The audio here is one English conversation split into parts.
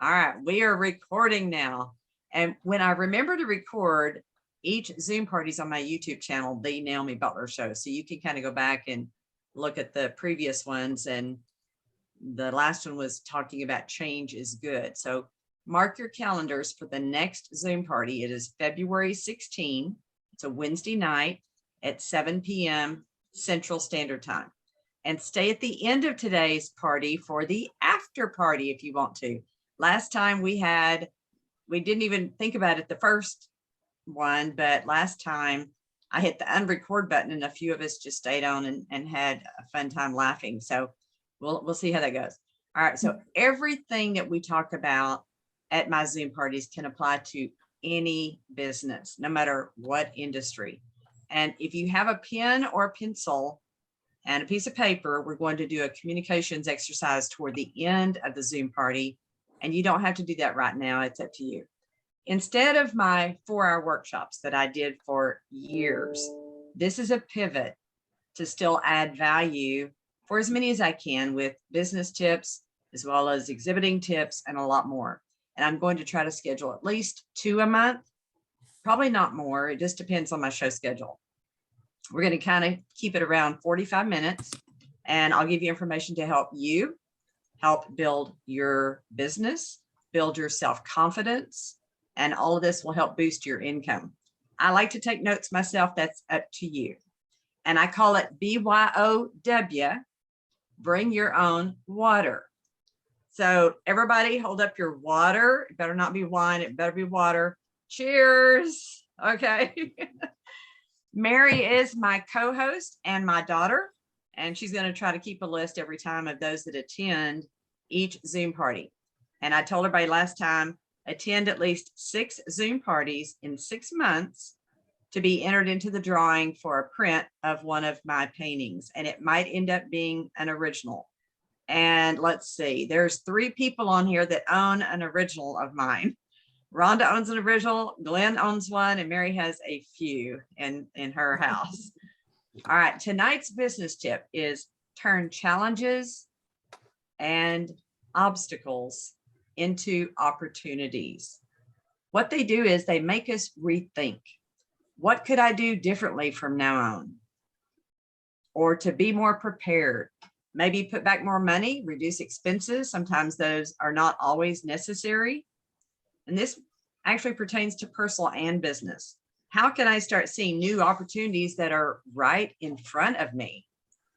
All right, we are recording now. And when I remember to record, each Zoom party's on my YouTube channel, The Naomi Butler Show. So you can kind of go back and look at the previous ones. And the last one was talking about change is good. So mark your calendars for the next Zoom party. It is February 16. It's a Wednesday night at 7 p.m. Central Standard Time. And stay at the end of today's party for the after party if you want to. Last time we didn't even think about it the first one, but last time I hit the unrecord button and a few of us just stayed on and had a fun time laughing. So we'll see how that goes. All right. So everything that we talk about at my Zoom parties can apply to any business, no matter what industry. And if you have a pen or a pencil and a piece of paper, we're going to do a communications exercise toward the end of the Zoom party. And you don't have to do that right now. It's up to you. Instead of my 4-hour workshops that I did for years, this is a pivot to still add value for as many as I can with business tips, as well as exhibiting tips and a lot more. And I'm going to try to schedule at least 2 a month, probably not more. It just depends on my show schedule. We're going to kind of keep it around 45 minutes, and I'll give you information to help you help build your business, build your self-confidence, and all of this will help boost your income. I like to take notes myself. That's up to you. And I call it BYOW, bring your own water. So everybody hold up your water. It better not be wine. It better be water. Cheers. Okay. Mary is my co-host and my daughter, and she's going to try to keep a list every time of those that attend each Zoom party. And I told everybody last time, attend at least 6 Zoom parties in 6 months to be entered into the drawing for a print of one of my paintings. And it might end up being an original. And let's see, there's 3 people on here that own an original of mine. Rhonda owns an original, Glenn owns one, and Mary has a few in her house. All right, tonight's business tip is turn challenges and obstacles into opportunities. What they do is they make us rethink. What could I do differently from now on? Or to be more prepared, maybe put back more money, reduce expenses. Sometimes those are not always necessary. And this actually pertains to personal and business. How can I start seeing new opportunities that are right in front of me?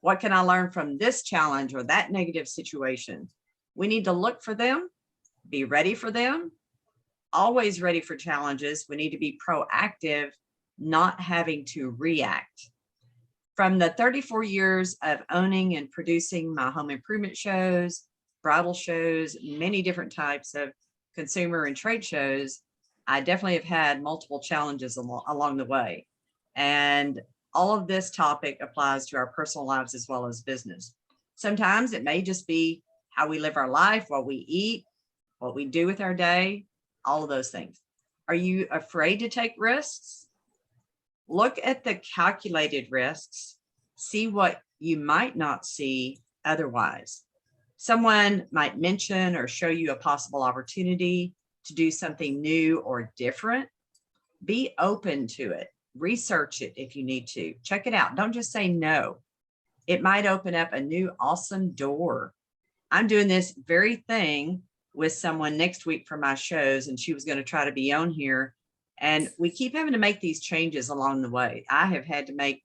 What can I learn from this challenge or that negative situation? We need to look for them, be ready for them, always ready for challenges. We need to be proactive, not having to react. From the 34 years of owning and producing my home improvement shows, bridal shows, many different types of consumer and trade shows, I definitely have had multiple challenges along the way. And all of this topic applies to our personal lives as well as business. Sometimes it may just be how we live our life, what we eat, what we do with our day, all of those things. Are you afraid to take risks? Look at the calculated risks, see what you might not see otherwise. Someone might mention or show you a possible opportunity to do something new or different. Be open to it. Research it if you need to. Check it out. Don't just say no. It might open up a new awesome door. I'm doing this very thing with someone next week for my shows, and she was going to try to be on here. And we keep having to make these changes along the way. I have had to make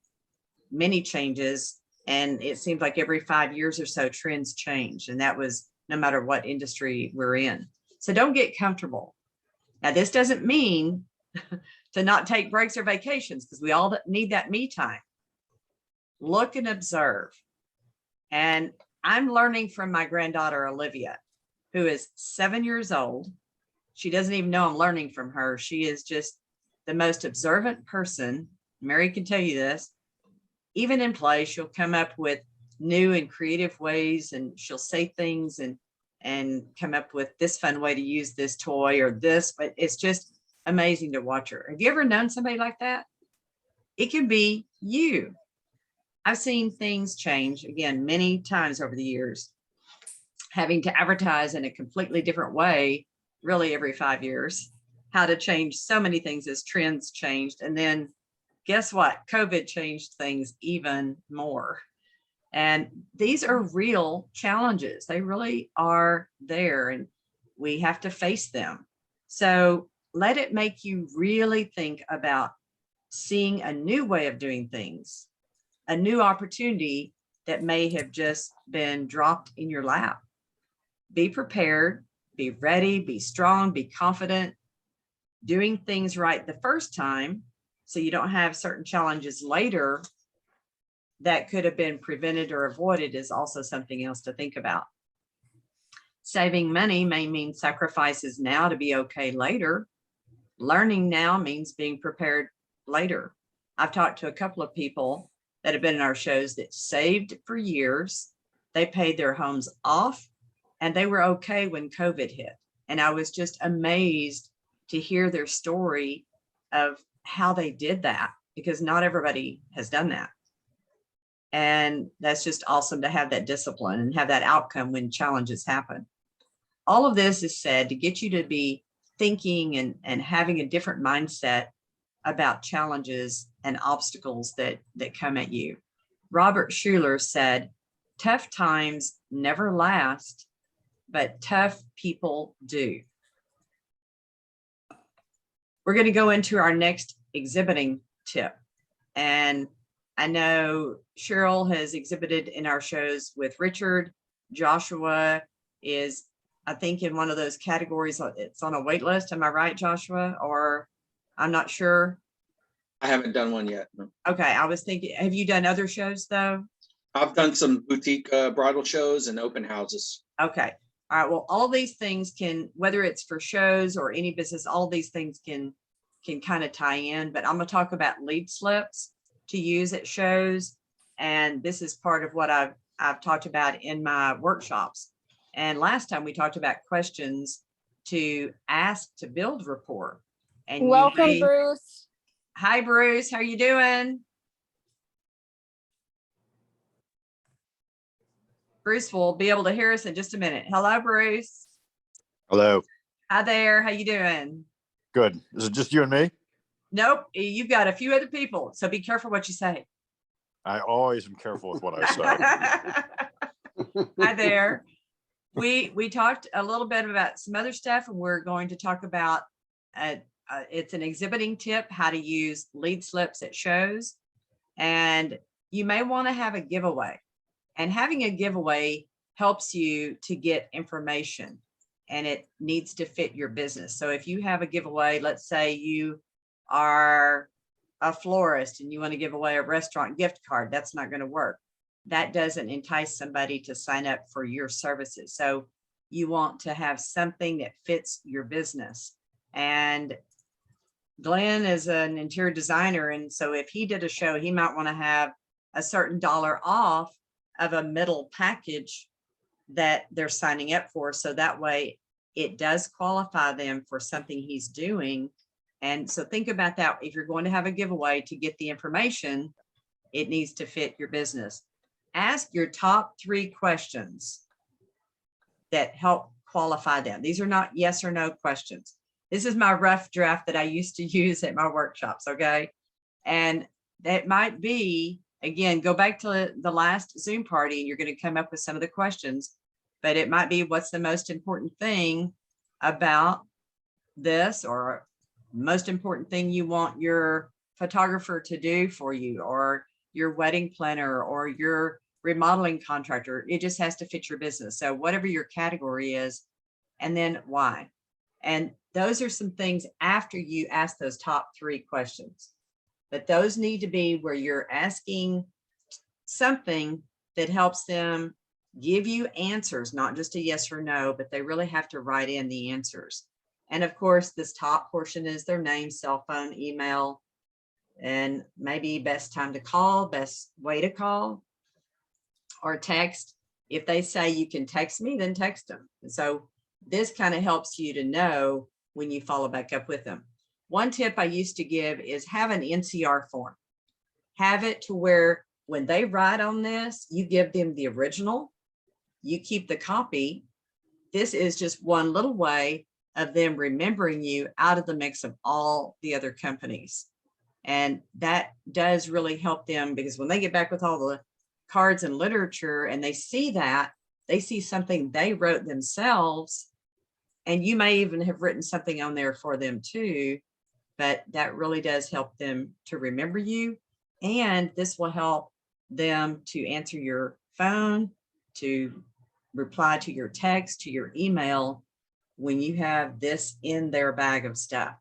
many changes, and it seems like every 5 years or so trends change. And that was no matter what industry we're in. So don't get comfortable. Now, this doesn't mean to not take breaks or vacations, because we all need that me time. Look and observe. And I'm learning from my granddaughter, Olivia, who is 7 years old. She doesn't even know I'm learning from her. She is just the most observant person. Mary can tell you this. Even in play, she'll come up with new and creative ways, and she'll say things and come up with this fun way to use this toy or this, but it's just amazing to watch her. Have you ever known somebody like that? It can be you. I've seen things change, again, many times over the years. having to advertise in a completely different way, really every 5 years, how to change so many things as trends changed. And then guess what? COVID changed things even more. And these are real challenges. They really are there, and we have to face them. So let it make you really think about seeing a new way of doing things, a new opportunity that may have just been dropped in your lap. Be prepared, be ready, be strong, be confident, doing things right the first time so you don't have certain challenges later that could have been prevented or avoided is also something else to think about. Saving money may mean sacrifices now to be okay later. Learning now means being prepared later. I've talked to a couple of people that have been in our shows that saved for years. They paid their homes off and they were okay when COVID hit. And I was just amazed to hear their story of how they did that, because not everybody has done that. And that's just awesome to have that discipline and have that outcome when challenges happen. All of this is said to get you to be thinking and having a different mindset about challenges and obstacles that come at you. Robert Schuller said, tough times never last, but tough people do. We're going to go into our next exhibiting tip. And I know Cheryl has exhibited in our shows with Richard. Joshua is, I think, in one of those categories. It's on a wait list. Am I right, Joshua? Or I'm not sure. I haven't done one yet. No. Okay. I was thinking, have you done other shows though? I've done some boutique bridal shows and open houses. Okay. All right. Well, all these things can, whether it's for shows or any business, all these things can kind of tie in, but I'm going to talk about lead slips to use at shows. And this is part of what I've talked about in my workshops. And last time we talked about questions to ask to build rapport. And welcome, Bruce. Hi, Bruce. How are you doing? Bruce will be able to hear us in just a minute. Hello, Bruce. Hello. Hi there. How you doing? Good. Is it just you and me? Nope. You've got a few other people, so be careful what you say. I always am careful with what I say. Hi there. We talked a little bit about some other stuff, and we're going to talk about it's an exhibiting tip, how to use lead slips at shows. And you may want to have a giveaway, and having a giveaway helps you to get information, and it needs to fit your business. So if you have a giveaway, let's say you are a florist and you want to give away a restaurant gift card, that's not going to work. That doesn't entice somebody to sign up for your services. So you want to have something that fits your business. And Glenn is an interior designer, and so if he did a show, he might want to have a certain dollar off of a middle package that they're signing up for. So that way it does qualify them for something he's doing. And so think about that. If you're going to have a giveaway, to get the information, it needs to fit your business. Ask your top 3 questions that help qualify them. These are not yes or no questions. This is my rough draft that I used to use at my workshops, okay? And that might be, again, go back to the last Zoom party and you're going to come up with some of the questions, but it might be, what's the most important thing about this, or most important thing you want your photographer to do for you, or your wedding planner, or your remodeling contractor. It just has to fit your business. So whatever your category is, and then why. And those are some things after you ask those top 3 questions. But those need to be where you're asking something that helps them give you answers, not just a yes or no, but they really have to write in the answers. And of course, this top portion is their name, cell phone, email, and maybe best time to call, best way to call, or text. If they say you can text me, then text them. And so this kind of helps you to know when you follow back up with them. One tip I used to give is have an NCR form. Have it to where when they write on this, you give them the original. you keep the copy. This is just one little way of them remembering you out of the mix of all the other companies. And that does really help them, because when they get back with all the cards and literature and they see that, they see something they wrote themselves, and you may even have written something on there for them too, but that really does help them to remember you. And this will help them to answer your phone, to reply to your text, to your email, when you have this in their bag of stuff.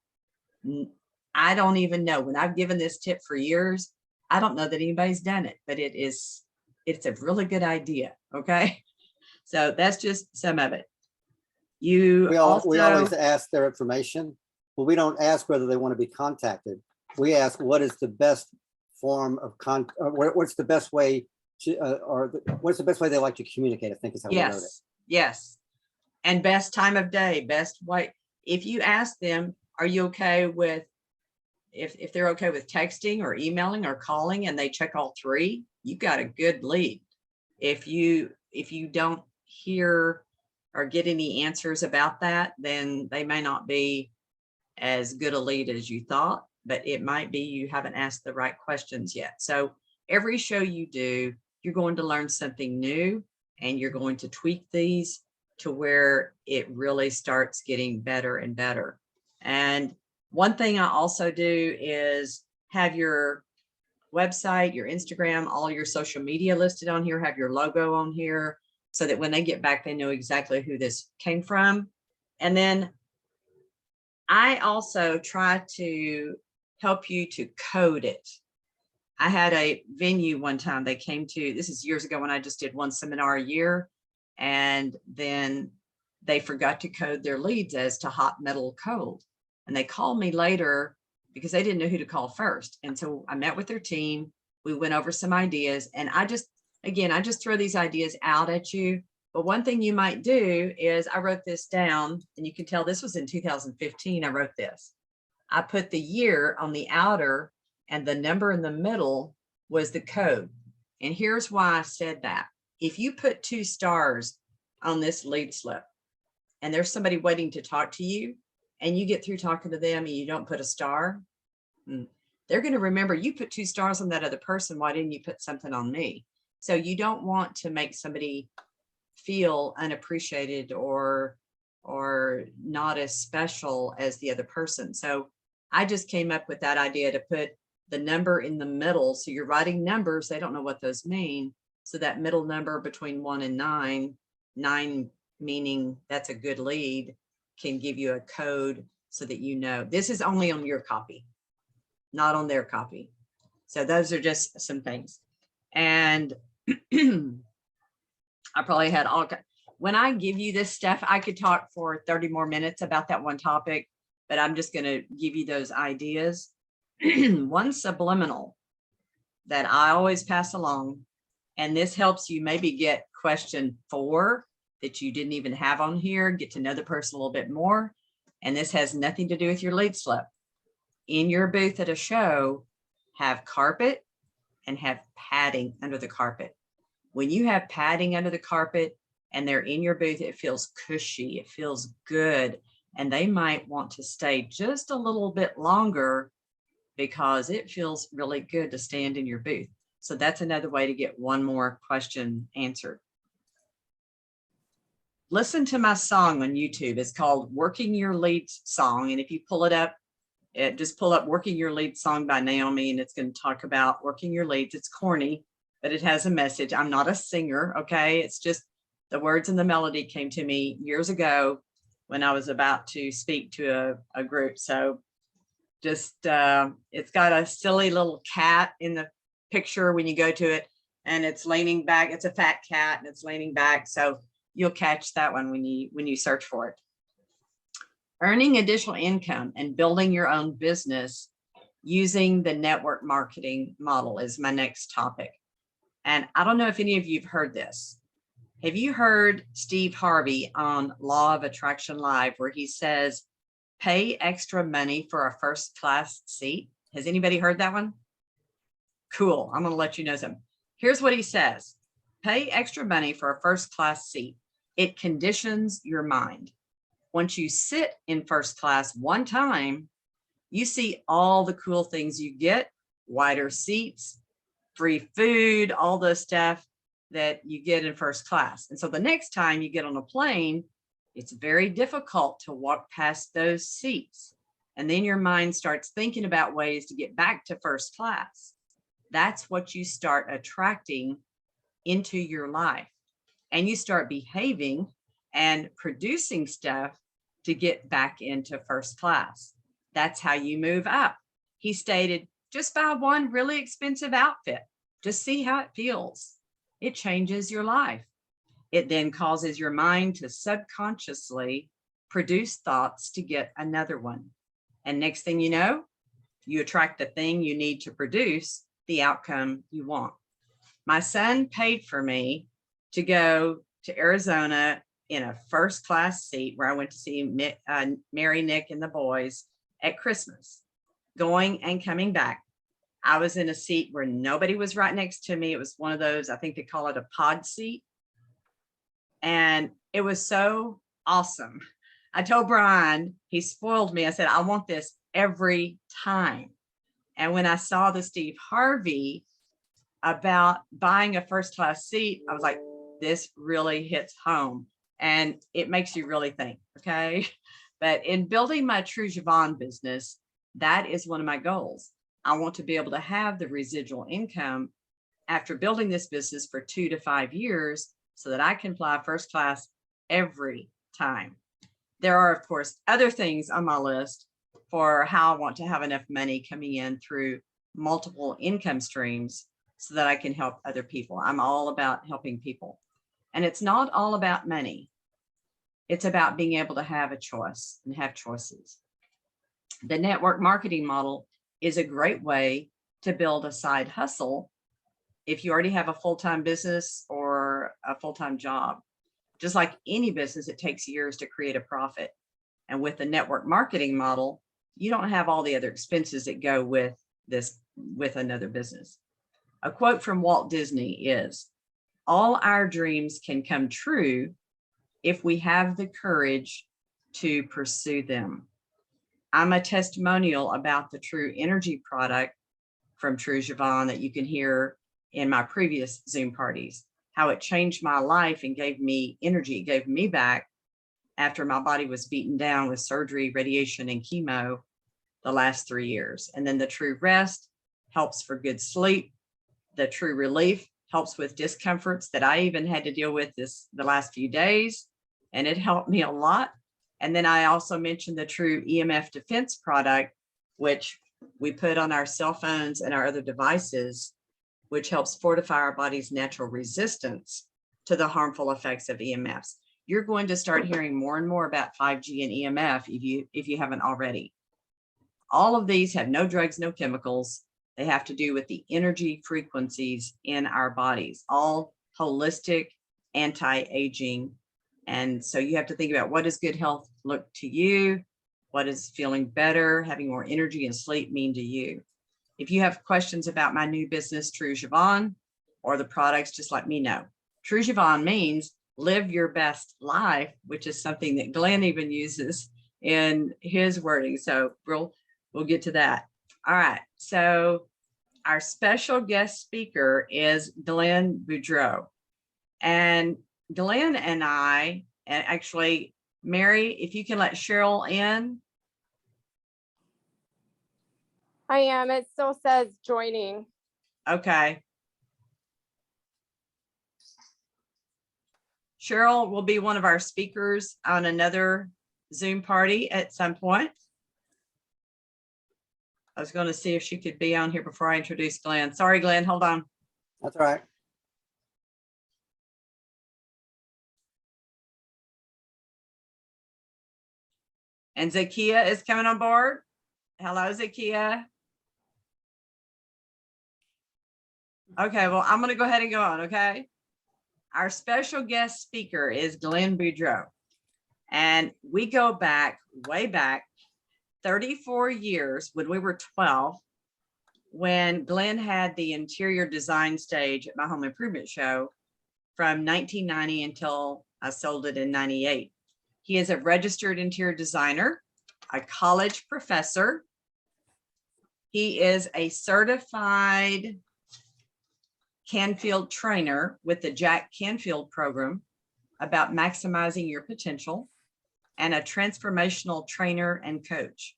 I don't even know, when I've given this tip for years, I don't know that anybody's done it, but it's a really good idea. Okay. So that's just some of it. We always ask their information, but we don't ask whether they want to be contacted. We ask what is the best form of what's the best way to, what's the best way they like to communicate, I think is how we wrote it. Yes. And best time of day, best way. If you ask them, are you okay with, if they're okay with texting or emailing or calling, and they check all three, you got a good lead. If you don't hear or get any answers about that, then they may not be as good a lead as you thought, but it might be you haven't asked the right questions yet. So every show you do, you're going to learn something new, and you're going to tweak these to where it really starts getting better and better. And one thing I also do is have your website, your Instagram, all your social media listed on here, have your logo on here, so that when they get back, they know exactly who this came from. And then I also try to help you to code it. I had a venue one time they came to, this is years ago when I just did one seminar a year, and then they forgot to code their leads as to hot, metal, cold. And they called me later because they didn't know who to call first. And so I met with their team. We went over some ideas, and I just throw these ideas out at you. But one thing you might do is, I wrote this down, and you can tell this was in 2015. I wrote this. I put the year on the outer, and the number in the middle was the code. And here's why I said that. If you put 2 stars on this lead slip, and there's somebody waiting to talk to you, and you get through talking to them and you don't put a star, they're going to remember you put 2 stars on that other person. Why didn't you put something on me? So you don't want to make somebody feel unappreciated or not as special as the other person. So I just came up with that idea to put the number in the middle. So you're writing numbers, they don't know what those mean. So that middle number between 1 and 9 meaning that's a good lead, can give you a code so that you know this is only on your copy, not on their copy. So those are just some things. And I probably had when I give you this stuff, I could talk for 30 more minutes about that one topic, but I'm just going to give you those ideas. One subliminal that I always pass along, and this helps you maybe get question 4 that you didn't even have on here, get to know the person a little bit more. And this has nothing to do with your lead slip. In your booth at a show, have carpet and have padding under the carpet. When you have padding under the carpet and they're in your booth, it feels cushy, it feels good. And they might want to stay just a little bit longer because it feels really good to stand in your booth. So that's another way to get one more question answered. Listen to my song on YouTube. It's called Working Your Leads Song. And if you pull it up, just pull up Working Your Leads Song by Naomi, and it's going to talk about working your leads. It's corny, but it has a message. I'm not a singer, okay? It's just the words and the melody came to me years ago when I was about to speak to a group. So just, it's got a silly little cat in the picture when you go to it, and it's leaning back. It's a fat cat and it's leaning back. So you'll catch that one when you search for it. Earning additional income and building your own business using the network marketing model is my next topic. And I don't know if any of you have heard this. Have you heard Steve Harvey on Law of Attraction Live, where he says, pay extra money for a first class seat? Has anybody heard that one? Cool. I'm going to let you know something. Here's what he says. Pay extra money for a first class seat. It conditions your mind. Once you sit in first class one time, you see all the cool things you get, wider seats, free food, all the stuff that you get in first class. And so the next time you get on a plane, it's very difficult to walk past those seats. And then your mind starts thinking about ways to get back to first class. That's what you start attracting into your life. And you start behaving and producing stuff to get back into first class. That's how you move up. He stated, just buy one really expensive outfit. Just see how it feels. It changes your life. It then causes your mind to subconsciously produce thoughts to get another one. And next thing you know, you attract the thing you need to produce the outcome you want. My son paid for me to go to Arizona in a first class seat where I went to see Mary, Nick, and the boys at Christmas, going and coming back. I was in a seat where nobody was right next to me. It was one of those, I think they call it a pod seat. And it was so awesome. I told Brian, he spoiled me. I said, I want this every time. And when I saw the Steve Harvey about buying a first class seat, I was like, this really hits home. And it makes you really think, okay? But in building my Trujivan business, that is one of my goals. I want to be able to have the residual income after building this business for 2 to 5 years so that I can fly first class every time. There are, of course, other things on my list for how I want to have enough money coming in through multiple income streams so that I can help other people. I'm all about helping people. And it's not all about money. It's about being able to have a choice and have choices. The network marketing model is a great way to build a side hustle if you already have a full-time business or a full-time job. Just like any business, it takes years to create a profit. And with the network marketing model, you don't have all the other expenses that go with this, with another business. A quote from Walt Disney is, all our dreams can come true if we have the courage to pursue them. I'm a testimonial about the True Energy product from Trujivan that you can hear in my previous Zoom parties, how it changed my life and gave me energy, it gave me back after my body was beaten down with surgery, radiation, and chemo the last 3 years. And then the True Rest helps for good sleep. The True Relief helps with discomforts that I even had to deal with the last few days, and it helped me a lot. And then I also mentioned the True Emf Defense product, which we put on our cell phones and our other devices, which helps fortify our body's natural resistance to the harmful effects of EMFs. You're going to start hearing more and more about 5G and EMF if you haven't already. All of these have no drugs, no chemicals. They have to do with the energy frequencies in our bodies, all holistic, anti-aging. And so you have to think about, what does good health look to you? What does feeling better, having more energy and sleep mean to you? If you have questions about my new business, Trujivan, or the products, just let me know. Trujivan means live your best life, which is something that Glen even uses in his wording. So we'll get to that. All right. So our special guest speaker is Glen Boudreaux. And Glen and I, and actually, Mary, if you can let Cheryl in. I am. It still says joining. Okay. Cheryl will be one of our speakers on another Zoom party at some point. I was going to see if she could be on here before I introduce Glen. Sorry, Glen, hold on. That's all right. And Zakia is coming on board. Hello, Zakia. Okay, well, I'm going to go ahead and go on, okay? Our special guest speaker is Glen Boudreaux. And we go back, way back, 34 years when we were 12, when Glen had the interior design stage at my home improvement show. from 1990 until I sold it in 98. He is a registered interior designer, a college professor. He is a certified Canfield trainer with the Jack Canfield Program about maximizing your potential, and a transformational trainer and coach.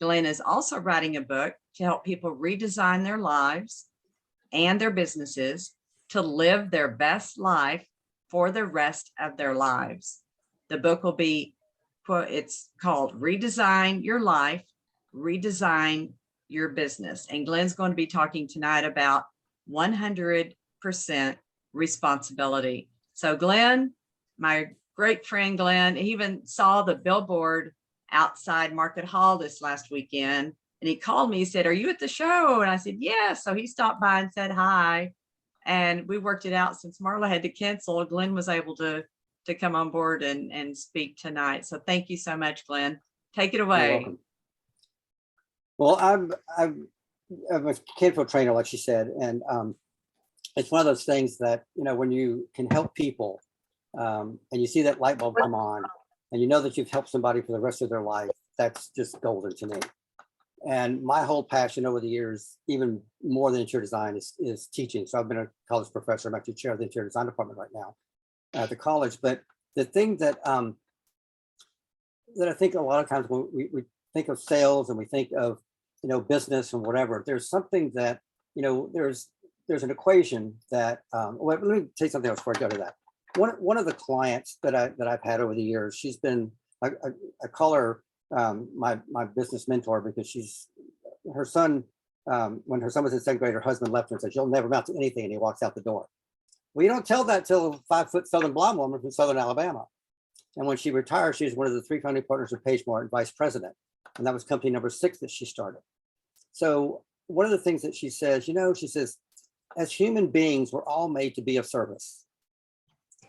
Glen is also writing a book to help people redesign their lives and their businesses to live their best life for the rest of their lives. The book will be, it's called Redesign Your Life, Redesign Your Business. And Glen's going to be talking tonight about 100% responsibility. So Glen, my great friend Glen, he even saw the billboard outside Market Hall this last weekend. And he called me, he said, "Are you at the show?" And I said, "Yeah." So he stopped by and said hi. And we worked it out. Since Marla had to cancel, Glen was able to come on board and speak tonight. So thank you so much, Glen. Take it You're away. welcome. Well, I'm a Canfield trainer, like she said, and it's one of those things that, you know, when you can help people and you see that light bulb come on and you know that you've helped somebody for the rest of their life, that's just golden to me. And my whole passion over the years, even more than interior design, is teaching. So I've been a college professor. I'm actually chair of the interior design department right now at the college. But the thing that that I think a lot of times when we think of sales and we think of, you know, business and whatever, there's something that, you know, there's an equation that well, let me tell you something else before I go to that. One of the clients that I've had over the years, she's been, I call her my business mentor, because her son, when her son was in 2nd grade, her husband left her and said, "You'll never amount to anything," and he walks out the door. Well, you don't tell that till a 5-foot Southern blonde woman from Southern Alabama. And when she retired, she was one of the 3 founding partners of Page Martin, vice president. And that was company number 6 that she started. So one of the things that she says, you know, she says, as human beings, we're all made to be of service.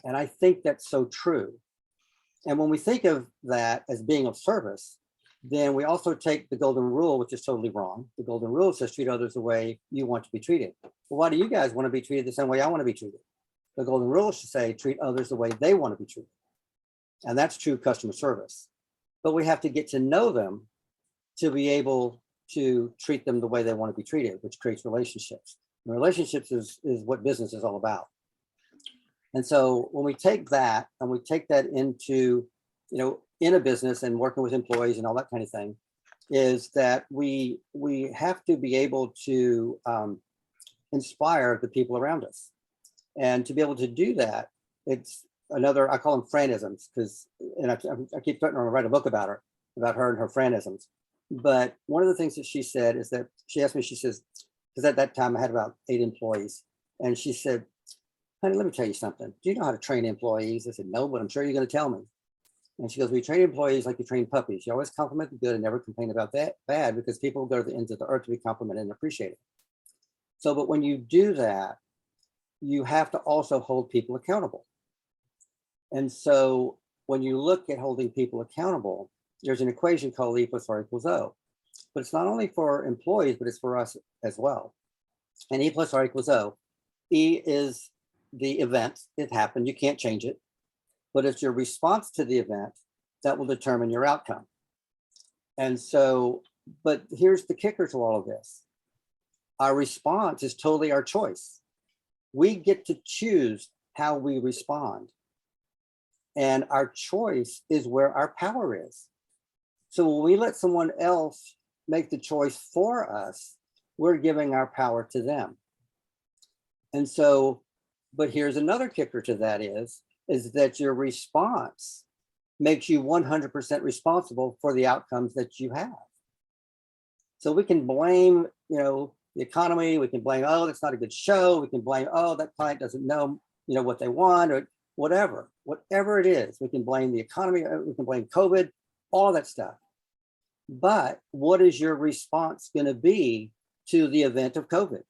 And I think that's so true. And when we think of that as being of service, then we also take the golden rule, which is totally wrong. The golden rule says treat others the way you want to be treated. Well, why do you guys want to be treated the same way I want to be treated? The golden rule should say treat others the way they want to be treated. And that's true customer service. But we have to get to know them to be able to treat them the way they want to be treated, which creates relationships. And relationships is what business is all about. And so when we take that and we take that into, you know, in a business and working with employees and all that kind of thing, is that we have to be able to inspire the people around us. And to be able to do that, it's another, I call them franisms, because, and I keep threatening her to write a book about her and her franisms. But one of the things that she said is that she asked me, she says, because at that time I had about 8 employees, and she said, "Honey, let me tell you something. Do you know how to train employees?" I said, "No, but I'm sure you're going to tell me." And she goes, "We train employees like you train puppies. You always compliment the good and never complain about that bad, because people will go to the ends of the earth to be complimented and appreciated." So, but when you do that, you have to also hold people accountable. And so when you look at holding people accountable, there's an equation called E plus R equals O. But it's not only for employees, but it's for us as well. And E plus R equals O. E is the event. It happened. You can't change it. But it's your response to the event that will determine your outcome. And so, but here's the kicker to all of this. Our response is totally our choice. We get to choose how we respond. And our choice is where our power is. So when we let someone else make the choice for us, we're giving our power to them. And so, but here's another kicker to that is that your response makes you 100% responsible for the outcomes that you have. So we can blame, you know, the economy. We can blame, oh, that's not a good show. We can blame, oh, that client doesn't know, you know, what they want, or whatever it is. We can blame the economy. We can blame COVID, all that stuff. But what is your response going to be to the event of COVID?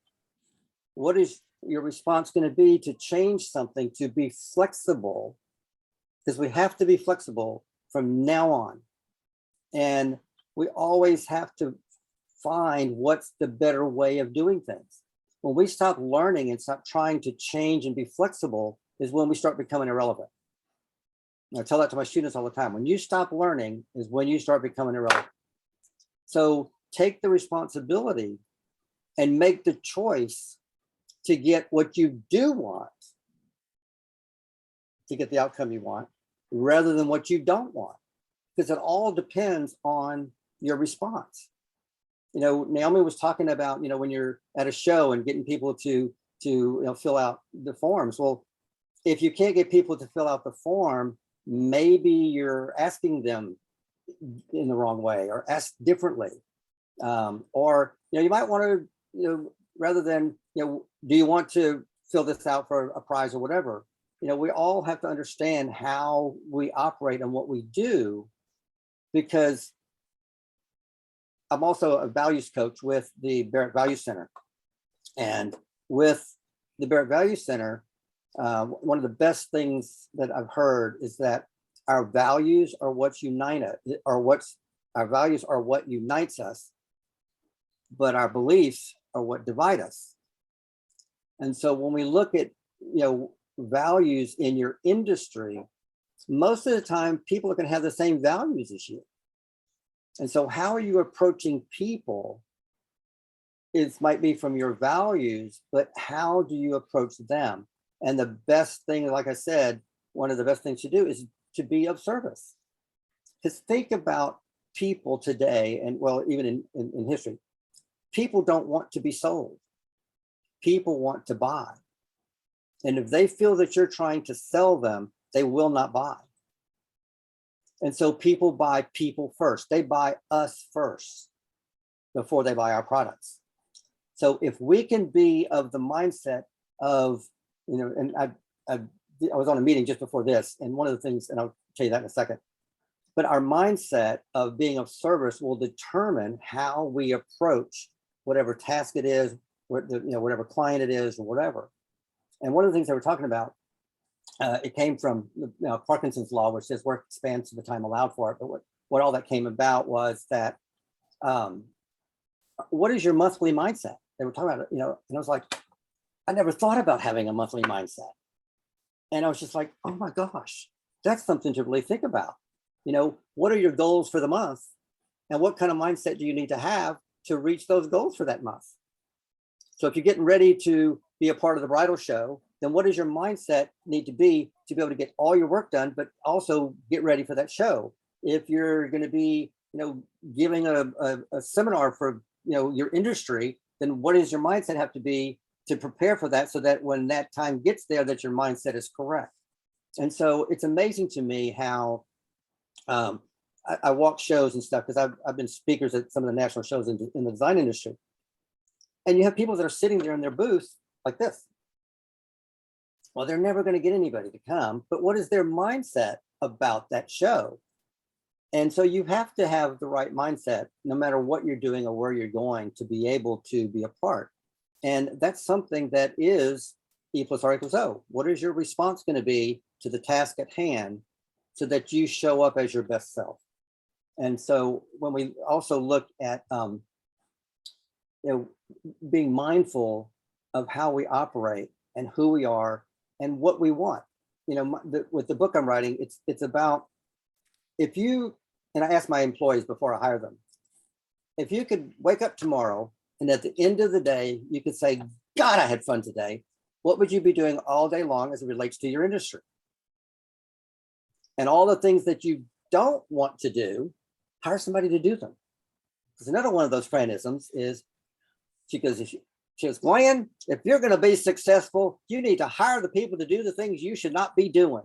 What is your response going to be to change something, to be flexible? Because we have to be flexible from now on. And we always have to find what's the better way of doing things. When we stop learning and stop trying to change and be flexible, is when we start becoming irrelevant. I tell that to my students all the time. When you stop learning is when you start becoming irrelevant. So take the responsibility and make the choice to get what you do want, to get the outcome you want, rather than what you don't want, because it all depends on your response. Naomi was talking about, when you're at a show and getting people to fill out the forms. Well, if you can't get people to fill out the form, maybe you're asking them in the wrong way or ask differently. Or, you might want to, rather than, do you want to fill this out for a prize or whatever? We all have to understand how we operate and what we do, because I'm also a values coach with the Barrett Value Center. And with the Barrett Value Center, one of the best things that I've heard is that our values are what unite us, our values are what unites us, but our beliefs are what divide us. And so when we look at, values in your industry, most of the time people are going to have the same values as you. And so how are you approaching people? It might be from your values, but how do you approach them? And the best thing, like I said, one of the best things to do is to be of service. Because think about people today, and well, even in history, people don't want to be sold. People want to buy. And if they feel that you're trying to sell them, they will not buy. And so people buy people first. They buy us first before they buy our products. So if we can be of the mindset of, and I was on a meeting just before this, and one of the things, and I'll tell you that in a second, but our mindset of being of service will determine how we approach whatever task it is, whatever client it is, or whatever. And one of the things they were talking about, it came from Parkinson's law, which says work expands to the time allowed for it. But what all that came about was that, what is your monthly mindset? They were talking about it, and I was like, I never thought about having a monthly mindset. And I was just like, oh my gosh, that's something to really think about. What are your goals for the month? And what kind of mindset do you need to have to reach those goals for that month? So if you're getting ready to be a part of the bridal show, then what does your mindset need to be able to get all your work done, but also get ready for that show? If you're going to be, giving a seminar for, your industry, then what does your mindset have to be to prepare for that, so that when that time gets there, that your mindset is correct? And so it's amazing to me how I walk shows and stuff, because I've been speakers at some of the national shows in the design industry. And you have people that are sitting there in their booth like this. Well, they're never going to get anybody to come, but what is their mindset about that show? And so you have to have the right mindset, no matter what you're doing or where you're going, to be able to be a part. And that's something that is E plus R equals O. What is your response going to be to the task at hand, so that you show up as your best self? And so when we also look at, being mindful of how we operate and who we are and what we want, with the book I'm writing, it's about, if you, and I ask my employees before I hire them, if you could wake up tomorrow and at the end of the day, you could say, God, I had fun today, what would you be doing all day long as it relates to your industry? And all the things that you don't want to do, hire somebody to do them. Because another one of those Franisms is, she goes, Glenn, if you're going to be successful, you need to hire the people to do the things you should not be doing.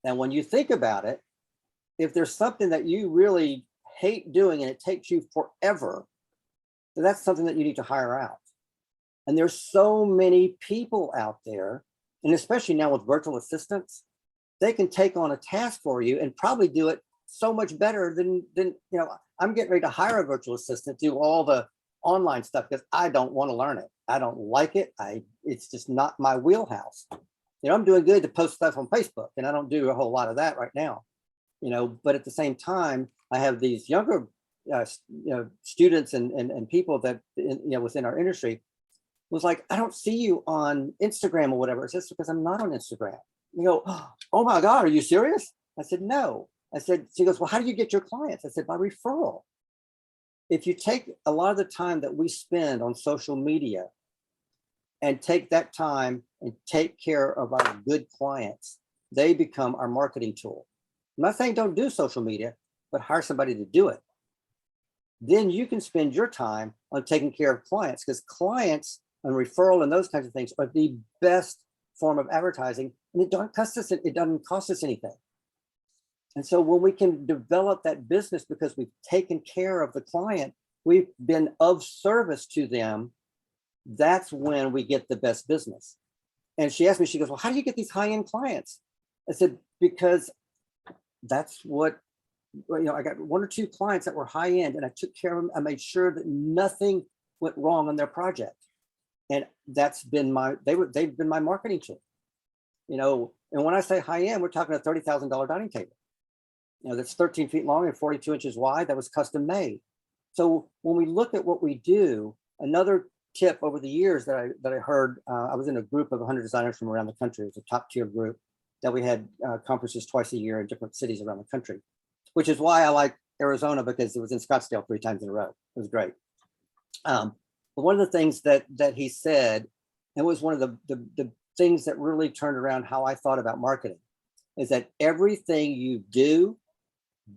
And when you think about it, if there's something that you really hate doing and it takes you forever, then that's something that you need to hire out. And there's so many people out there, and especially now with virtual assistants, they can take on a task for you and probably do it so much better than I'm getting ready to hire a virtual assistant to do all the online stuff, because I don't want to learn it. I don't like it. It's just not my wheelhouse. I'm doing good to post stuff on Facebook, and I don't do a whole lot of that right now. But at the same time, I have these younger students and people that within our industry was like, I don't see you on Instagram or whatever. It's just because I'm not on Instagram. You go, oh my God, are you serious? I said, no. I said, she goes, well, how do you get your clients? I said, by referral. If you take a lot of the time that we spend on social media and take that time and take care of our good clients, they become our marketing tool. I'm not saying don't do social media, but hire somebody to do it. Then you can spend your time on taking care of clients, because clients and referral and those kinds of things are the best form of advertising, and it doesn't cost us anything. And so when we can develop that business because we've taken care of the client, we've been of service to them, that's when we get the best business. And she asked me, she goes, well, how do you get these high-end clients? I said, because that's what, I got 1 or 2 clients that were high-end, and I took care of them. I made sure that nothing went wrong on their project. And that's been they've been my marketing tool. And when I say high-end, we're talking a $30,000 dining table. That's 13 feet long and 42 inches wide. That was custom made. So when we look at what we do, another tip over the years that I heard, I was in a group of 100 designers from around the country. It was a top tier group that we had conferences twice a year in different cities around the country, which is why I like Arizona, because it was in Scottsdale 3 times in a row. It was great. But one of the things that he said, and was one of the things that really turned around how I thought about marketing, is that everything you do,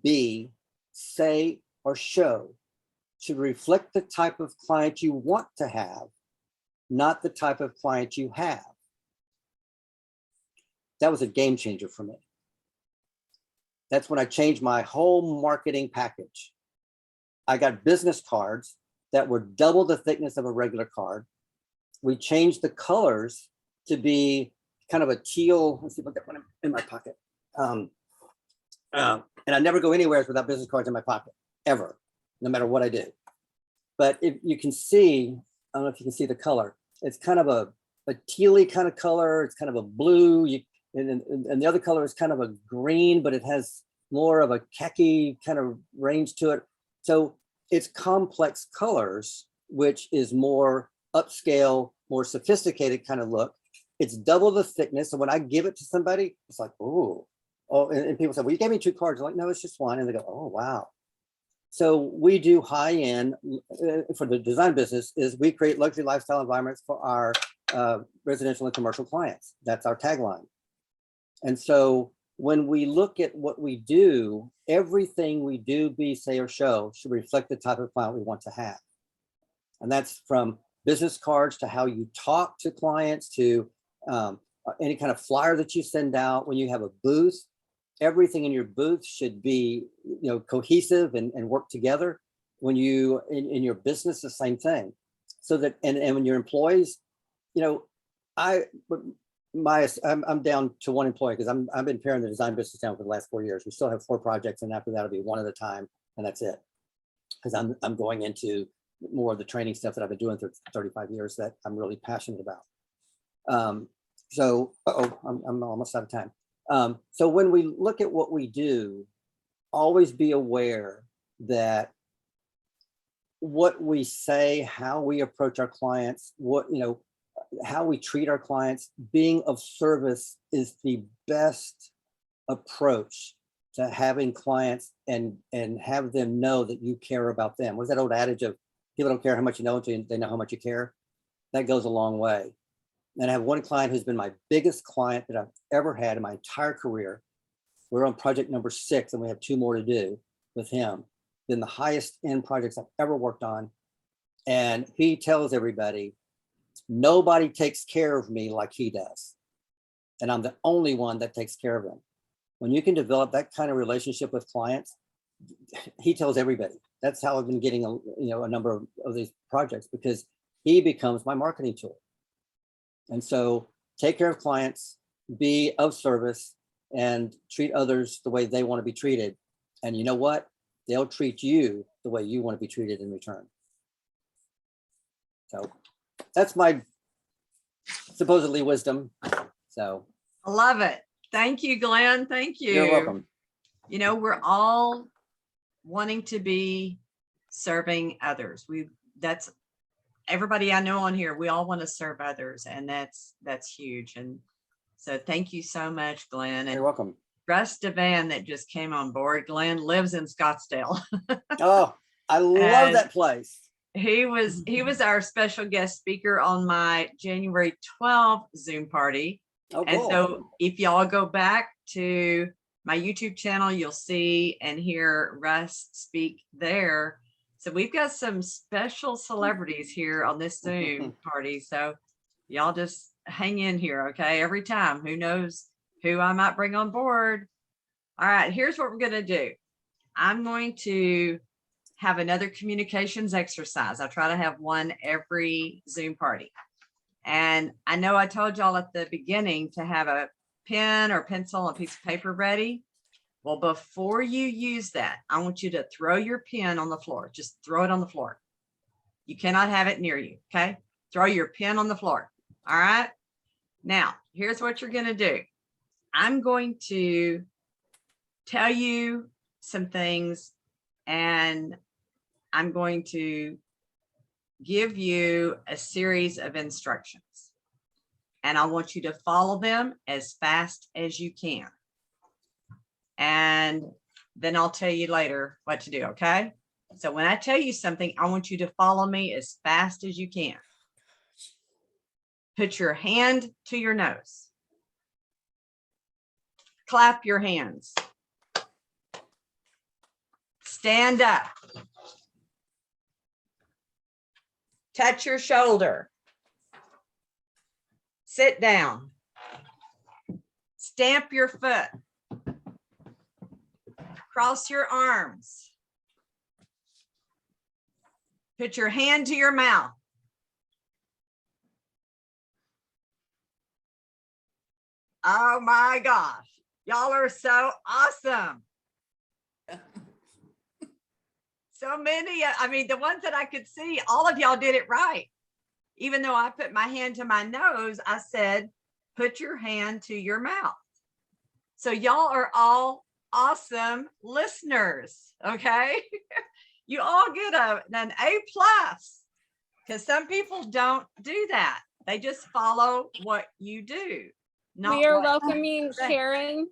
be, say, or show should reflect the type of client you want to have, not the type of client you have. That was a game changer for me. That's when I changed my whole marketing package. I got business cards that were double the thickness of a regular card. We changed the colors to be kind of a teal. Let's see if I got one in my pocket. And I never go anywhere without business cards in my pocket, ever, no matter what I do. But if you can see, I don't know if you can see the color, it's kind of a tealy kind of color. It's kind of a blue, and the other color is kind of a green, but it has more of a khaki kind of range to it. So it's complex colors, which is more upscale, more sophisticated kind of look. It's double the thickness. So when I give it to somebody, it's like, oh, and people say, well, you gave me 2 cards. I'm like, no, it's just one. And they go, oh, wow. So we do high-end for the design business is we create luxury lifestyle environments for our residential and commercial clients. That's our tagline. And so when we look at what we do, everything we do, be, say, or show should reflect the type of client we want to have. And that's from business cards to how you talk to clients to any kind of flyer that you send out. When you have a booth, everything in your booth should be cohesive and work together. When you in your business, the same thing. So that and when your employees, I'm down to 1 employee because I've been paring the design business down for the last 4 years. We still have 4 projects, and after that, it'll be 1 at a time, and that's it. Because I'm going into more of the training stuff that I've been doing for 35 years that I'm really passionate about. So I'm almost out of time. So when we look at what we do, always be aware that what we say, how we approach our clients, how we treat our clients, being of service is the best approach to having clients and have them know that you care about them. What's that old adage of people don't care how much you know until they know how much you care? That goes a long way. And I have one client who's been my biggest client that I've ever had in my entire career. We're on project number 6, and we have 2 more to do with him. Been the highest end projects I've ever worked on. And he tells everybody, nobody takes care of me like he does. And I'm the only one that takes care of them. When you can develop that kind of relationship with clients, he tells everybody. That's how I've been getting a number of these projects, because he becomes my marketing tool. And so take care of clients, be of service, and treat others the way they want to be treated. And you know what? They'll treat you the way you want to be treated in return. So that's my supposedly wisdom. So I love it. Thank you, Glenn. Thank you. You're welcome. We're all wanting to be serving others. That's everybody I know on here, we all want to serve others, and that's huge. And so thank you so much, Glenn. You're And welcome. Russ Devan that just came on board. Glenn lives in Scottsdale. Oh, I love And that place. he was our special guest speaker on my January 12th Zoom party. Oh, And cool. so if y'all go back to my YouTube channel, you'll see and hear Russ speak there. So we've got some special celebrities here on this Zoom party. So y'all just hang in here, okay? Every time, who knows who I might bring on board. All right, here's what we're gonna do. I'm going to have another communications exercise. I try to have one every Zoom party. And I know I told y'all at the beginning to have a pen or pencil and a piece of paper ready. Well, before you use that, I want you to throw your pen on the floor. Just throw it on the floor. You cannot have it near you, okay? Throw your pen on the floor, all right? Now, here's what you're gonna do. I'm going to tell you some things, and I'm going to give you a series of instructions, and I want you to follow them as fast as you can. And then I'll tell you later what to do, okay? So when I tell you something, I want you to follow me as fast as you can. Put your hand to your nose. Clap your hands. Stand up. Touch your shoulder. Sit down. Stamp your foot. Cross your arms. Put your hand to your mouth. Oh my gosh, y'all are so awesome. So many, I mean, the ones that I could see, all of y'all did it right. Even though I put my hand to my nose, I said, put your hand to your mouth. So y'all are all awesome listeners, okay? You all get an A+, because some people don't do that. They just follow what you do. Not We are what- welcoming Sharon.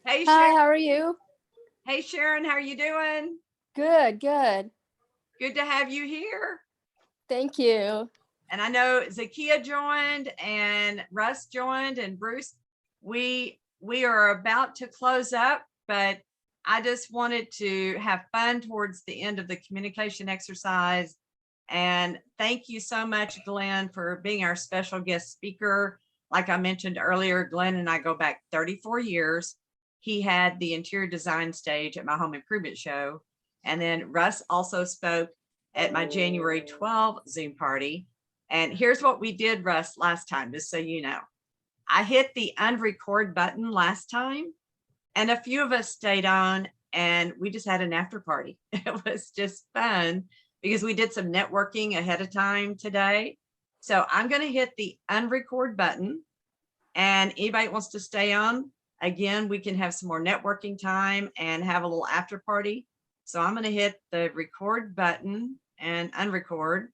Hey, Hi, Sharon. how are you? Hey, Sharon, how are you doing? Good, good. Good to have you here. Thank you. And I know Zakia joined and Russ joined and Bruce. We are about to close up, but I just wanted to have fun towards the end of the communication exercise. And thank you so much, Glenn, for being our special guest speaker. Like I mentioned earlier, Glenn and I go back 34 years. He had the interior design stage at my home improvement show. And then Russ also spoke at my January 12th Zoom party. And here's what we did, Russ, last time, just so you know. I hit the unrecord button last time, and a few of us stayed on, and we just had an after party. It was just fun because we did some networking ahead of time today. So I'm going to hit the unrecord button, and anybody wants to stay on, again, we can have some more networking time and have a little after party. So I'm going to hit the record button and unrecord.